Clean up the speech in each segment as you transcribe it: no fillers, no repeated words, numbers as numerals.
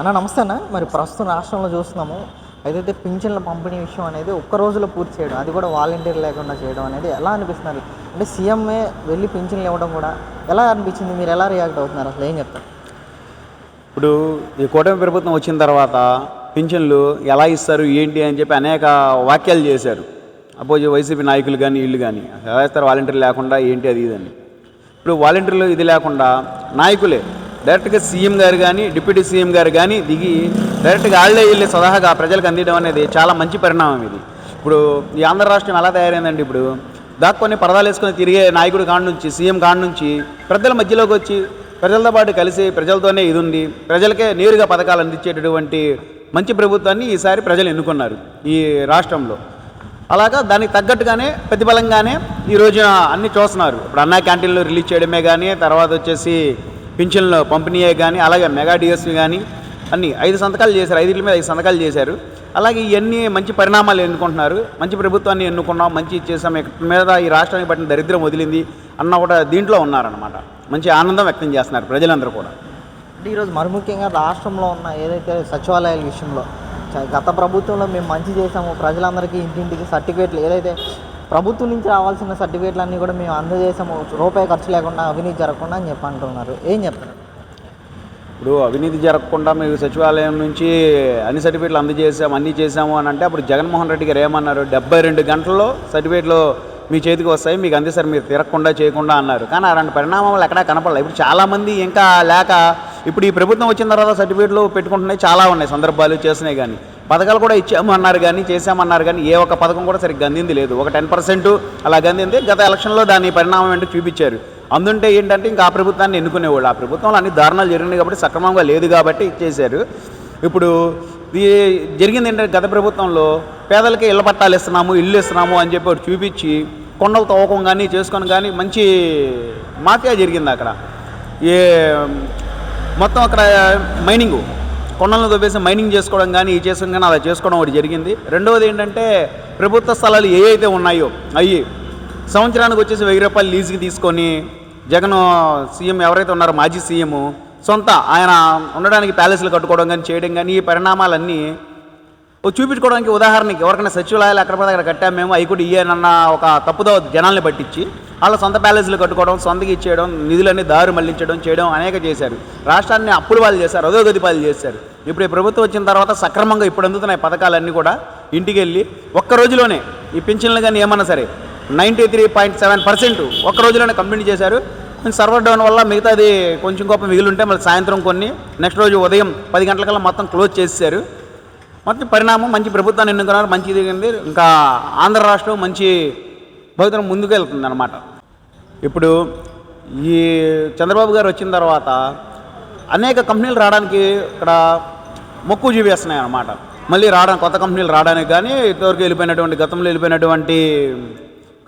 అన్న నమస్తే అన్న. మరి ప్రస్తుతం రాష్ట్రంలో చూస్తున్నాము, ఏదైతే పింఛన్ల పంపిణీ విషయం అనేది ఒక్క రోజులో పూర్తి చేయడం, అది కూడా వాలంటీర్ లేకుండా చేయడం అనేది ఎలా అనిపిస్తున్నారు? అంటే సీఎంఏ వెళ్ళి పింఛన్లు ఇవ్వడం కూడా ఎలా అనిపించింది? మీరు ఎలా రియాక్ట్ అవుతున్నారు? అసలు ఏం చెప్తారు? ఇప్పుడు ఈ కూటమి ప్రభుత్వం వచ్చిన తర్వాత పింఛన్లు ఎలా ఇస్తారు ఏంటి అని చెప్పి అనేక వాక్యాలు చేశారు. వైసీపీ నాయకులు కానీ వీళ్ళు కానీ ఎలా ఇస్తారు వాలంటీర్లు లేకుండా ఏంటి అది ఇదని. ఇప్పుడు వాలంటీర్లు ఇది లేకుండా నాయకులే డైరెక్ట్గా సీఎం గారు కానీ డిప్యూటీ సీఎం గారు కానీ దిగి డైరెక్ట్గా వాళ్ళే వెళ్ళి సలహాగా ప్రజలకు అందించడం అనేది చాలా మంచి పరిణామం ఇది. ఇప్పుడు ఈ ఆంధ్ర రాష్ట్రం ఎలా తయారైందండి? ఇప్పుడు దాక్కొని పరదాలు వేసుకొని తిరిగే నాయకుడు కాడ నుంచి సీఎం కాడ నుంచి ప్రజల మధ్యలోకి వచ్చి ప్రజలతో పాటు కలిసి ప్రజలతోనే ఇది ఉండి ప్రజలకే నేరుగా పథకాలు అందించేటటువంటి మంచి ప్రభుత్వాన్ని ఈసారి ప్రజలు ఎన్నుకున్నారు ఈ రాష్ట్రంలో. అలాగా దానికి తగ్గట్టుగానే ప్రతిఫలంగానే ఈ రోజున అన్నీ చూస్తున్నారు. ఇప్పుడు అన్నా క్యాంటీన్లు రిలీజ్ చేయడమే కానీ, తర్వాత వచ్చేసి పింఛన్లు పంపిణీయే కానీ, అలాగే మెగా డిఎస్వి కానీ అన్నీ 5 సంతకాలు చేశారు. 5 మీద 5 సంతకాలు చేశారు. అలాగే ఇవన్నీ మంచి పరిణామాలు ఎన్నుకుంటున్నారు. మంచి ప్రభుత్వాన్ని ఎన్నుకున్నాం, మంచి చేసాం, ఇక్కడ మీద ఈ రాష్ట్రానికి పట్టిన దరిద్రం వదిలింది అన్న కూడా దీంట్లో ఉన్నారనమాట. మంచి ఆనందం వ్యక్తం చేస్తున్నారు ప్రజలందరూ కూడా. అంటే ఈరోజు మరి ముఖ్యంగా రాష్ట్రంలో ఉన్న ఏదైతే సచివాలయాల విషయంలో గత ప్రభుత్వంలో మేము మంచి చేసాము, ప్రజలందరికీ ఇంటింటికి సర్టిఫికేట్లు, ఏదైతే ప్రభుత్వం నుంచి రావాల్సిన సర్టిఫికేట్లు అన్నీ కూడా మేము అందజేసాము, రూపాయి ఖర్చు లేకుండా, అవినీతి జరగకుండా అని చెప్పి అంటున్నారు. ఏం చెప్తారు? ఇప్పుడు అవినీతి జరగకుండా మీరు సచివాలయం నుంచి అన్ని సర్టిఫికేట్లు అందజేసాము, అన్నీ చేసాము అని అంటే అప్పుడు జగన్మోహన్ రెడ్డి గారు ఏమన్నారు? 72 గంటల్లో సర్టిఫికేట్లు మీ చేతికి వస్తాయి, మీకు అందిస్తారు, మీరు తిరగకుండా చేయకుండా అన్నారు. కానీ అలాంటి పరిణామాలు ఎక్కడా కనపడలేదు. ఇప్పుడు చాలామంది ఇంకా లేక ఇప్పుడు ఈ ప్రభుత్వం వచ్చిన తర్వాత సర్టిఫికేట్లు పెట్టుకుంటున్నాయి, చాలా ఉన్నాయి సందర్భాలు చేసినాయి. కానీ పథకాలు కూడా ఇచ్చాము అన్నారు కానీ, చేసామన్నారు కానీ ఏ ఒక్క పథకం కూడా సరిగ్గా అందింది లేదు. ఒక 10% అలా అందింది. గత ఎలక్షన్లో దాని పరిణామం ఏంటో చూపించారు. అందుంటే ఏంటంటే ఇంకా ఆ ప్రభుత్వాన్ని ఎన్నుకునేవాళ్ళు. ఆ ప్రభుత్వంలో అన్ని దారుణాలు జరిగినాయి కాబట్టి, సక్రమంగా లేదు కాబట్టి ఇచ్చేశారు. ఇప్పుడు జరిగింది ఏంటంటే గత ప్రభుత్వంలో పేదలకి ఇళ్ల పట్టాలు ఇస్తున్నాము, ఇల్లు ఇస్తున్నాము అని చెప్పి ఒకటి చూపించి కొండలు తవ్వకం కానీ చేసుకొని కానీ మంచి మాఫియా జరిగింది అక్కడ. మొత్తం అక్కడ మైనింగు, కొండలను తవ్వేసి మైనింగ్ చేసుకోవడం కానీ ఈ చేసుకోవడం కానీ అలా చేసుకోవడం ఒకటి జరిగింది. రెండవది ఏంటంటే ప్రభుత్వ స్థలాలు ఏ అయితే ఉన్నాయో అవి సంవత్సరానికి వచ్చేసి 1000 రూపాయలు లీజుకి తీసుకొని జగన్ సీఎం ఎవరైతే ఉన్నారో మాజీ సీఎం సొంత ఆయన ఉండడానికి ప్యాలెస్లు కట్టుకోవడం కానీ చేయడం కానీ ఈ పరిణామాలన్నీ చూపించుకోవడానికి ఉదాహరణకి ఎవరికైనా సచివాలయాలు ఎక్కడ పడితే అక్కడ కట్టాము మేము, అవి కూడా ఇయ్యానన్న ఒక తప్పుదో జనాల్ని పట్టించి వాళ్ళ సొంత ప్యాలెస్లు కట్టుకోవడం, సొంతకి ఇచ్చేయడం, నిధులన్నీ దారి మళ్లించడం చేయడం అనేక చేశారు. రాష్ట్రాన్ని అప్పులు పాలు చేశారు, అధోగతి పాలు చేశారు. ఇప్పుడు ఈ ప్రభుత్వం వచ్చిన తర్వాత సక్రమంగా ఇప్పుడు అందుతున్నాయి పథకాలన్నీ కూడా. ఇంటికి వెళ్ళి ఒక్క రోజులోనే ఈ పింఛన్లు కానీ ఏమన్నా సరే 93.7% ఒక్క రోజులోనే కంప్లీట్ చేశారు. కొంచెం సర్వర్ డౌన్ వల్ల మిగతాది కొంచెం గొప్ప మిగిలి ఉంటే మళ్ళీ సాయంత్రం కొన్ని, నెక్స్ట్ రోజు ఉదయం 10 గంటలకల్లా మొత్తం క్లోజ్ చేశారు. మొత్తం పరిణామం మంచి ప్రభుత్వాన్ని ఎన్నుకున్నారు, మంచి దిగింది. ఇంకా ఆంధ్ర రాష్ట్రం మంచి భవితరం ముందుకు వెళ్తుంది అన్నమాట. ఇప్పుడు ఈ చంద్రబాబు గారు వచ్చిన తర్వాత అనేక కంపెనీలు రావడానికి ఇక్కడ మొక్కు చూపిస్తున్నాయి అన్నమాట. మళ్ళీ రావడానికి కొత్త కంపెనీలు రావడానికి కానీ, ఇంతవరకు వెళ్ళిపోయినటువంటి గతంలో వెళ్ళిపోయినటువంటి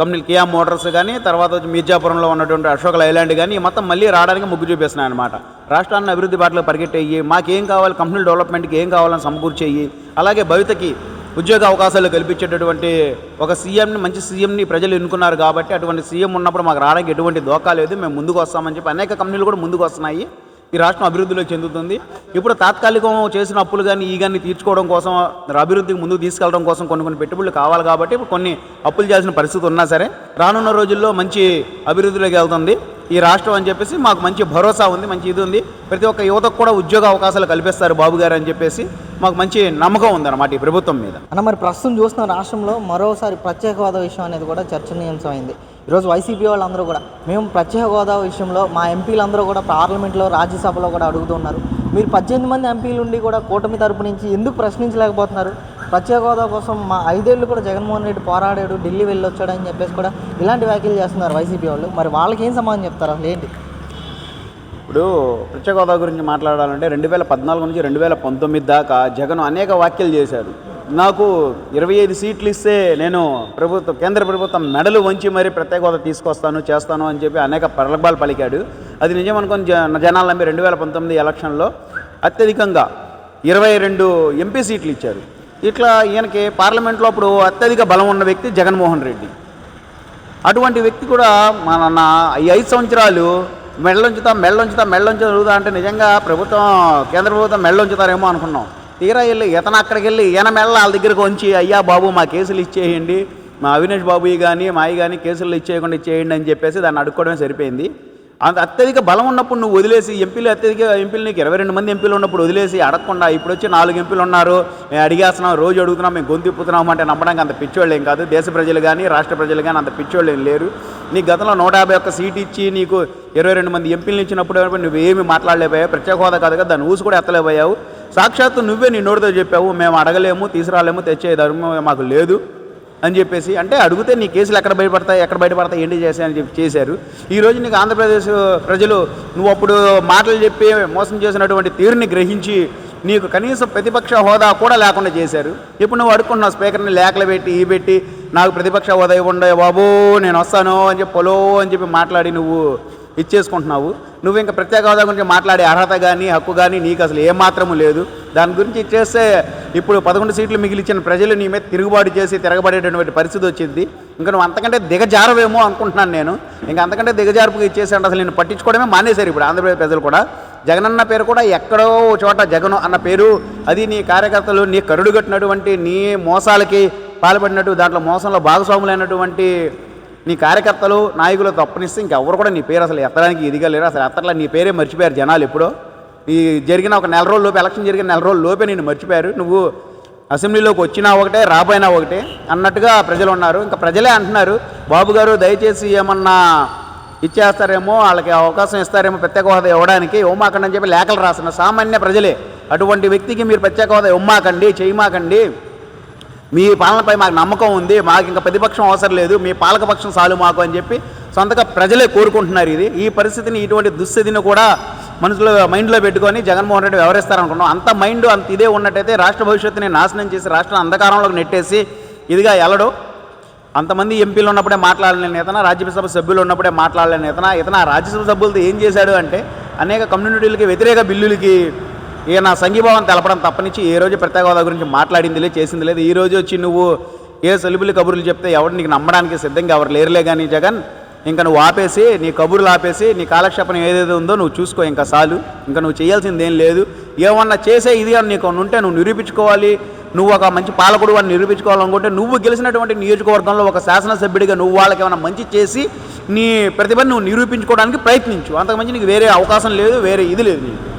కంపెనీలు కియా మోటార్స్ కానీ, తర్వాత వచ్చి మీర్జాపురంలో ఉన్నటువంటి అశోక్ లైలాండ్ కానీ మొత్తం మళ్ళీ రావడానికి మొగ్గు చూపిస్తున్నాయి అన్నమాట. రాష్ట్రాన్ని అభివృద్ధి బాటలో పరిగెట్టేయి, మాకేం కావాలి, కంపెనీల డెవలప్మెంట్కి ఏం కావాలని సమకూర్చేయి, అలాగే భవితకి ఉద్యోగ అవకాశాలు కల్పించేటటువంటి ఒక సీఎంని, మంచి సీఎంని ప్రజలు ఎన్నుకున్నారు కాబట్టి అటువంటి సీఎం ఉన్నప్పుడు మాకు రావడానికి ఎటువంటి దోకా లేదు, మేము ముందుకు వస్తామని చెప్పి అనేక కంపెనీలు కూడా ముందుకు వస్తున్నాయి. ఈ రాష్ట్రం అభివృద్ధిలో చెందుతుంది. ఇప్పుడు తాత్కాలికం చేసిన అప్పులు కానీ ఈ కానీ తీర్చుకోవడం కోసం, అభివృద్ధికి ముందుకు తీసుకెళ్ళడం కోసం కొన్ని పెట్టుబడులు కావాలి కాబట్టి ఇప్పుడు కొన్ని అప్పులు చేయాల్సిన పరిస్థితి ఉన్నా సరే రానున్న రోజుల్లో మంచి అభివృద్ధిలోకి వెళ్తుంది ఈ రాష్ట్రం అని చెప్పేసి మాకు మంచి భరోసా ఉంది, మంచి ఇది ఉంది. ప్రతి ఒక్క యువతకు కూడా ఉద్యోగ అవకాశాలు కల్పిస్తారు బాబు గారు అని చెప్పేసి మాకు మంచి నమ్మకం ఉందన్నమాట ఈ ప్రభుత్వం మీద. అన్న మరి ప్రస్తుతం చూస్తున్న రాష్ట్రంలో మరోసారి ప్రత్యేక హోదా విషయం అనేది కూడా చర్చనీయాంశమైంది. ఈరోజు వైసీపీ వాళ్ళందరూ కూడా మేము ప్రత్యేక హోదా విషయంలో మా ఎంపీలందరూ కూడా పార్లమెంట్లో, రాజ్యసభలో కూడా అడుగుతున్నారు. మీరు 18 మంది ఎంపీలు ఉండి కూడా కూటమి తరపు నుంచి ఎందుకు ప్రశ్నించలేకపోతున్నారు? ప్రత్యేక హోదా కోసం మా 5 ఏళ్ళు కూడా జగన్మోహన్ రెడ్డి పోరాడాడు, ఢిల్లీ వెళ్ళి వచ్చాడని చెప్పేసి కూడా ఇలాంటి వ్యాఖ్యలు చేస్తున్నారు వైసీపీ వాళ్ళు. మరి వాళ్ళకి ఏం సమాధానం చెప్తారు? అసలు ఏంటి? ఇప్పుడు ప్రత్యేక హోదా గురించి మాట్లాడాలంటే 2014 నుంచి 2019 దాకా జగన్ అనేక వ్యాఖ్యలు చేశారు. నాకు 25 సీట్లు ఇస్తే నేను కేంద్ర ప్రభుత్వం మెడలు వంచి మరీ ప్రత్యేక హోదా తీసుకొస్తాను, చేస్తాను అని చెప్పి అనేక ప్రగల్భాలు పలికాడు. అది నిజం అనుకుని జనాలు నమ్మి 2019 ఎలక్షన్లో అత్యధికంగా 22 ఎంపీ సీట్లు ఇచ్చారు. ఇట్లా ఈయనకి పార్లమెంట్లో అప్పుడు అత్యధిక బలం ఉన్న వ్యక్తి జగన్మోహన్ రెడ్డి. అటువంటి వ్యక్తి కూడా ఈ 5 సంవత్సరాలు మెళ్ళొంచుతా అడుగుతా అంటే నిజంగా ప్రభుత్వం కేంద్ర ప్రభుత్వం మెళ్ళొంచుతారేమో అనుకున్నాం. తీరా వెళ్ళి ఇతను అక్కడికి వెళ్ళి ఈయన మెళ్ళ వాళ్ళ దగ్గరికి వచ్చి అయ్యా బాబు మా కేసులు ఇచ్చేయండి, మా అవినాష్ బాబు కానీ మాయి కానీ కేసులు ఇచ్చేయకుండా ఇచ్చేయండి అని చెప్పేసి దాన్ని అడుక్కోవడమే సరిపోయింది. అంత అత్యధిక బలం ఉన్నప్పుడు నువ్వు వదిలేసి అత్యధిక ఎంపీలు నీకు 22 మంది ఎంపీలు ఉన్నప్పుడు వదిలేసి అడగకుండా ఇప్పుడు వచ్చి 4 ఎంపీలు ఉన్నారు, మేము అడిగేస్తున్నాం, రోజు అడుగుతున్నాం, మేము గొంతు తిప్పుతున్నాం అంటే నమ్మడానికి అంత పిచ్చోళ్ళు ఏం కాదు. దేశ ప్రజలు కానీ రాష్ట్ర ప్రజలు కానీ అంత పిచ్చోళ్ళు ఏం లేరు. నీకు గతంలో 151 సీట్ ఇచ్చి నీకు 22 మంది ఎంపీలు ఇచ్చినప్పుడు నువ్వేమి మాట్లాడలేకపోయావు. ప్రత్యేక హోదా కాదు కదా, దాన్ని ఊసు కూడా ఎత్తలేకపోయావు. సాక్షాత్తు నువ్వే నీ నోటితో చెప్పావు, మేము అడగలేము, తీసుకురాలేము, తెచ్చే ధర్మం మాకు లేదు అని చెప్పేసి. అంటే అడిగితే నీ కేసులు ఎక్కడ బయటపడతాయి ఏంటి చేశాయని చెప్పి చేశారు. ఈరోజు నీకు ఆంధ్రప్రదేశ్ ప్రజలు నువ్వు అప్పుడు మాటలు చెప్పి మోసం చేసినటువంటి తీరుని గ్రహించి నీకు కనీసం ప్రతిపక్ష హోదా కూడా లేకుండా చేశారు. ఇప్పుడు నువ్వు అడుక్కున్నావు స్పీకర్ని లేఖలు పెట్టి నాకు ప్రతిపక్ష హోదా ఇవ్వండి బాబు నేను వస్తాను అని చెప్పి పొలో అని చెప్పి మాట్లాడి నువ్వు ఇచ్చేసుకుంటున్నావు. నువ్వు ఇంకా ప్రత్యేక హోదా గురించి మాట్లాడే అర్హత కానీ హక్కు కానీ నీకు అసలు ఏమాత్రము లేదు. దాని గురించి ఇచ్చేస్తే ఇప్పుడు 11 సీట్లు మిగిలిచ్చిన ప్రజలు నీ మీద తిరుగుబాటు చేసి తిరగబడేటటువంటి పరిస్థితి వచ్చింది. ఇంకా నువ్వు అంతకంటే దిగజారవేమో అనుకుంటున్నాను నేను. ఇంకా అంతకంటే దిగజారుపుగా ఇచ్చేసాడు. అసలు నేను పట్టించుకోవడమే మానేశారు ఇప్పుడు ఆంధ్రప్రదేశ్ ప్రజలు కూడా. జగనన్న పేరు కూడా ఎక్కడో చోట జగను అన్న పేరు, అది నీ కార్యకర్తలు నీ కరుడు కట్టినటువంటి నీ మోసాలకి పాల్పడినట్టు దాంట్లో మోసంలో భాగస్వాములైనటువంటి నీ కార్యకర్తలు నాయకులు తప్పనిస్తే ఇంకెవరు కూడా నీ పేరు అసలు ఎత్తడానికి ఇదిగా లేరు. అసలు ఎత్తట్లా, నీ పేరే మర్చిపోయారు జనాలు. ఎప్పుడో ఈ జరిగిన ఒక నెల రోజుల లోపు, ఎలక్షన్ జరిగిన నెల రోజుల లోపే నేను మర్చిపోయారు. నువ్వు అసెంబ్లీలోకి వచ్చినా ఒకటే రాబోయినా ఒకటే అన్నట్టుగా ప్రజలు ఉన్నారు. ఇంకా ప్రజలే అంటున్నారు బాబు గారు దయచేసి ఏమన్నా ఇచ్చేస్తారేమో, వాళ్ళకి అవకాశం ఇస్తారేమో ప్రత్యేక హోదా ఇవ్వడానికి, ఇవ్వమాకండి అని చెప్పి లేఖలు రాస్తున్నారు సామాన్య ప్రజలే. అటువంటి వ్యక్తికి మీరు ప్రత్యేక హోదా ఇవ్వమాకండి, చేయమాకండి, మీ పాలనపై మాకు నమ్మకం ఉంది, మాకు ఇంకా ప్రతిపక్షం అవసరం లేదు, మీ పాలకపక్షం చాలు మాకు అని చెప్పి సొంతగా ప్రజలే కోరుకుంటున్నారు. ఈ పరిస్థితిని ఇటువంటి దుస్థితిని కూడా మైండ్లో పెట్టుకొని జగన్మోహన్ రెడ్డి వ్యవహరిస్తారనుకున్నాం. అంత మైండ్ అంత ఇదే ఉన్నట్టయితే రాష్ట్ర భవిష్యత్తుని నాశనం చేసి రాష్ట్రం అంధకారంలోకి నెట్టేసి ఇదిగా ఎల్లడు. అంతమంది ఎంపీలు ఉన్నప్పుడే మాట్లాడలేని నేతన, రాజ్యసభ సభ్యులు ఉన్నప్పుడే మాట్లాడలేని ఇతన రాజ్యసభ సభ్యులతో ఏం చేశాడు అంటే అనేక కమ్యూనిటీలకి వ్యతిరేక బిల్లులకి ఈయన సంఘీభావం తెలపడం తప్పనిచ్చి ఏ రోజు ప్రత్యేక హోదా గురించి మాట్లాడింది లేదు, చేసింది లేదు. ఈ రోజు వచ్చి నువ్వు ఏ సలుబులు కబుర్లు చెప్తే ఎవరు నీకు నమ్మడానికి సిద్ధంగా ఎవరు లేరులే. కానీ జగన్ ఇంకా నువ్వు ఆపేసి నీ కబుర్లు ఆపేసి నీ కాలక్షేపం ఏదైతే ఉందో నువ్వు చూసుకో, ఇంకా చాలు. ఇంకా నువ్వు చేయాల్సింది ఏం లేదు. ఏమన్నా చేసే ఇది అని నీకు ఉంటే నువ్వు నిరూపించుకోవాలి. నువ్వు ఒక మంచి పాలకుడు అని నిరూపించుకోవాలనుకుంటే నువ్వు గెలిచినటువంటి నియోజకవర్గంలో ఒక శాసనసభ్యుడిగా నువ్వు వాళ్ళకి ఏమైనా మంచి చేసి నీ ప్రతిభను నువ్వు నిరూపించుకోవడానికి ప్రయత్నించు. అంతకుమించి నీకు వేరే అవకాశం లేదు, వేరే ఇది లేదు నీకు.